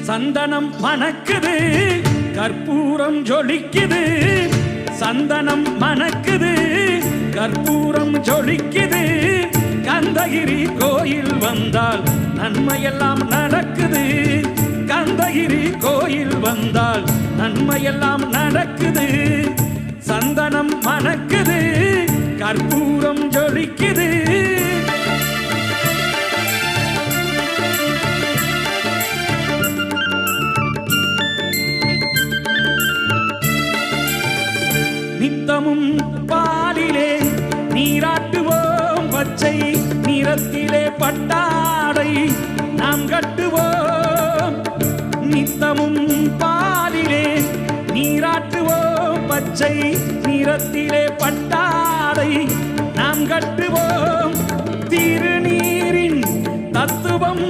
சந்தனம் மணக்குது கற்பூரம் ஜொலிக்குது சந்தனம் மணக்குது கற்பூரம் ஜொலிக்குது கந்தகிரி கோயில் வந்தால் நன்மையெல்லாம் நடக்குது கந்தகிரி கோயில் வந்தால் நன்மையெல்லாம் நடக்குது சந்தனம் மணக்குது கற்பூரம் ஜொலிக்குது நித்தமும் பாலிலே நீராட்டுவோம் பச்சை நிறத்திலே பட்டாடை நாம் கட்டுவோம் நித்தமும் பாலிலே நீராட்டுவோம் பச்சை நிறத்திலே பட்டாடை நாம் கட்டுவோம் திருநீரின் தத்துவம்